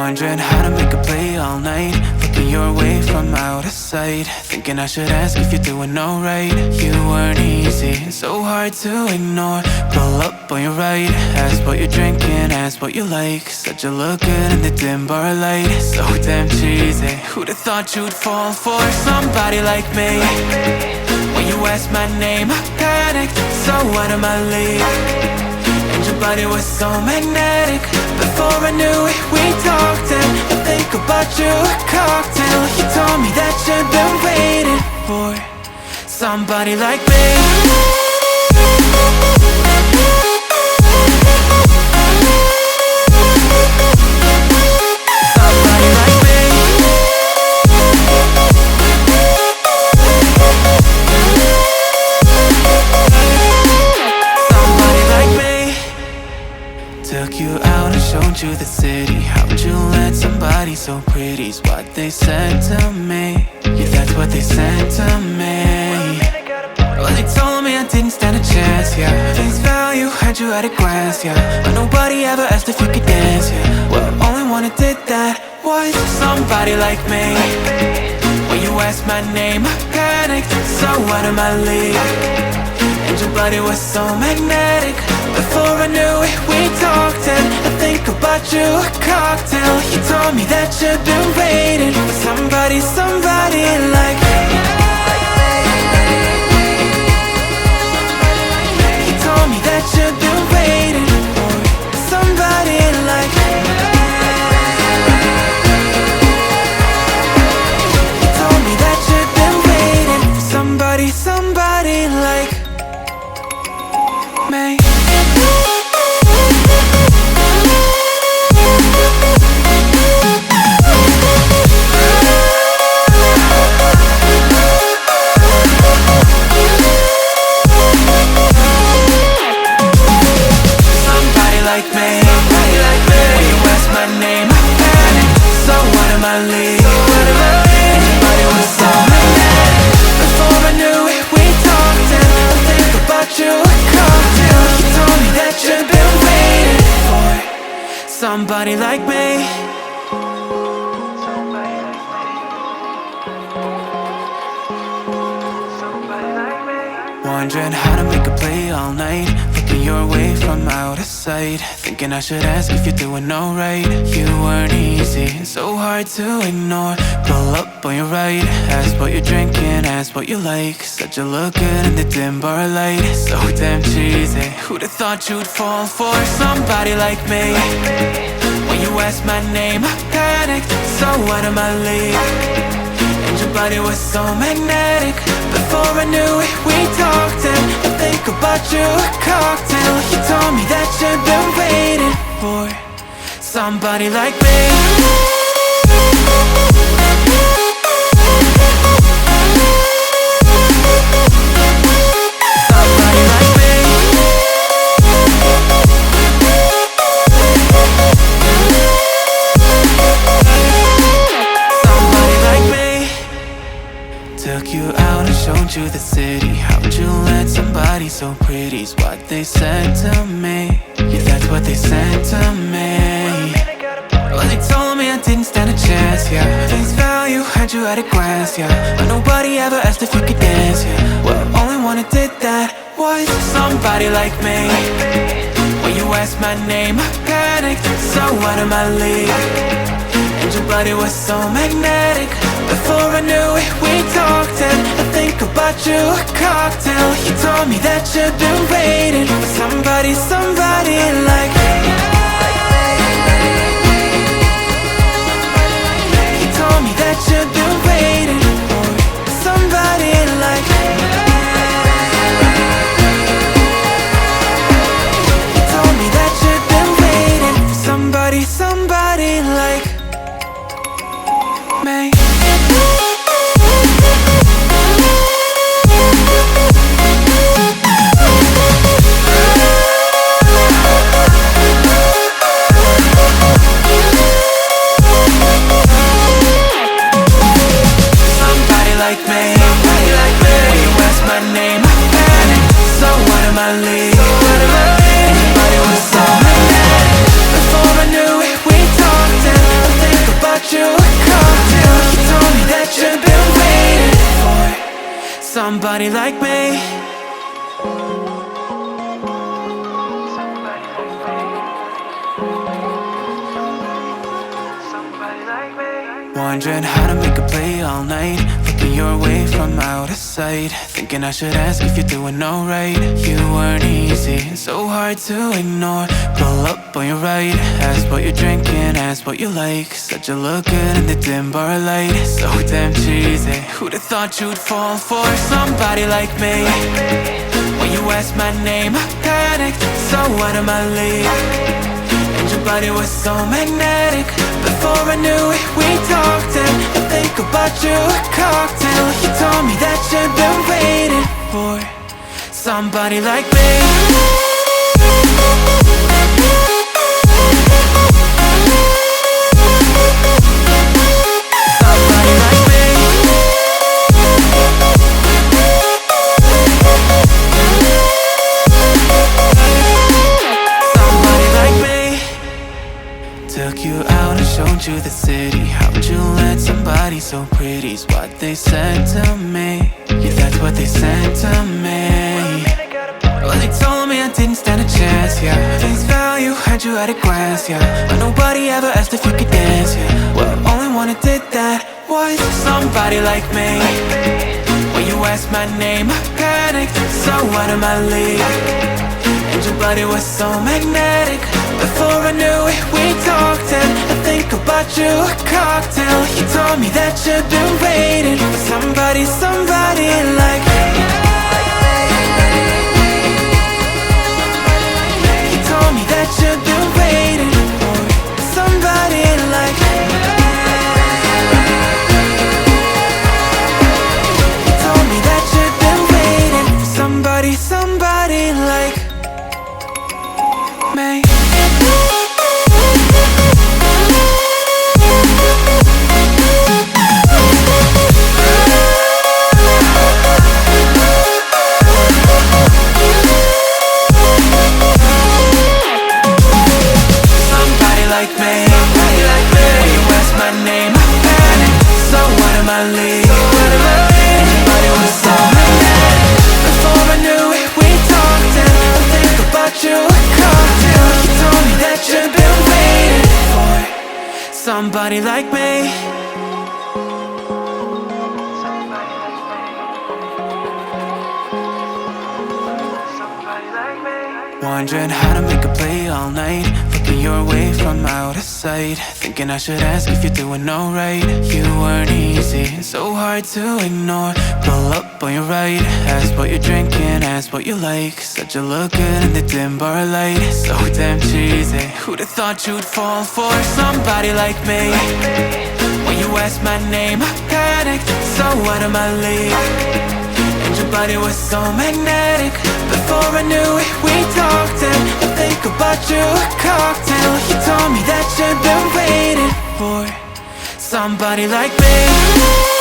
Wondering how to make a play all night, looking your way from out of sight, thinking I should ask if you're doing alright. You weren't easy, so hard to ignore. Pull up on your right, ask what you're drinking, ask what you like. Said you look good in the dim bar light, so damn cheesy. Who'd have thought you'd fall for somebody like me? When you asked my name, I panicked, so out of my league. And your body was so magnetic. Before I knew it, we talked, and I think about you a cocktail. You told me that you've been waiting for somebody like me. Took you out and showed you the city. How'd you let somebody so pretty's what they said to me? Yeah, that's what they said to me. Well, they told me I didn't stand a chance, yeah. Face value, had you at a glance, yeah. But nobody ever asked if you could dance, yeah. Well, only one who did that was somebody like me. When you asked my name, I panicked, so out of my league. And your body was so magnetic. Before I knew it, we talked, and I think about you a cocktail. You told me that you've been waiting for somebody like me. You told me that you've been waiting for somebody like me. You told me that you've been waiting for somebody like me. Somebody like me. Wondering how to make a play all night, looking your way from out of sight, thinking I should ask if you're doing alright. You weren't easy, so hard to ignore. Pull up on your right, ask what you're drinking, ask what you like. Said you look good in the dim bar light, so damn cheesy. Who'd have thought you'd fall for somebody like me? When you asked my name, I panicked, so out of my league. And your body was so magnetic. Before I knew it, we talked, and I think about you a cocktail. You told me that you've been waiting for somebody like me. Took you out and showed you the city. How'd you let somebody so pretty's what they said to me? Yeah, that's what they said to me. Well, they told me I didn't stand a chance, yeah. Face value, had you at a glance, yeah. But nobody ever asked if you could dance, yeah. Well, only one who did that was somebody like me. When you asked my name, I panicked, so out of my league. And your body was so magnetic. Before I knew it, we talked, and I think about you a cocktail. You told me that you've been waiting for somebody like me. You told me that you've been waiting for somebody like me. You told me that you've been waiting for somebody like me. somebody like me. Wondering how to make a play all night, looking your way from out of sight, thinking I should ask if you're doing alright. You weren't easy, so hard to ignore. Pull up on your right, ask what you're drinking, ask what you like. Said you look good in the dim bar light, so damn cheesy. Who'd have thought you'd fall for somebody like me? When you asked my name, I panicked, so out of my league. And your body was so magnetic. Before I knew it, we talked, and I think about you a cocktail. You told me that you've been waiting for somebody like me. Somebody like me. Somebody like me. Took you out and showed you the city. How'd you let somebody so pretty's what they said to me? Yeah, that's what they said to me. Well, they told me I didn't stand a chance, yeah. Face value, had you at a glance, yeah. But nobody ever asked if you could dance, yeah. Well, only one who did that was somebody like me. When you asked my name, I panicked, so out of my league. And your body was so magnetic. Before I knew it, we talked, and I think about you a cocktail. You told me that you've been waiting for somebody, somebody like me. You told me that you've been waiting for somebody like me. You told me that you've been waiting for somebody, somebody like me. Like me, when you asked my name, I panicked, so out of my league. Everybody was so magnetic. Before I knew it, we talked, and I think about you a cocktail. You told me that you've been waiting for somebody like me. Wondering how to make a play all night, looking your way from out of sight, thinking I should ask if you're doing alright. You weren't easy, so hard to ignore. Pull up on your right, ask what you're drinking, ask what you like. Said you look good in the dim bar light, so damn cheesy. Who'd have thought you'd fall for somebody like me? When you asked my name, I panicked, so out of my league. And your body was so magnetic. Before I knew it, we talked, and I think about you a cocktail. You told me that you've been waiting for somebody like me.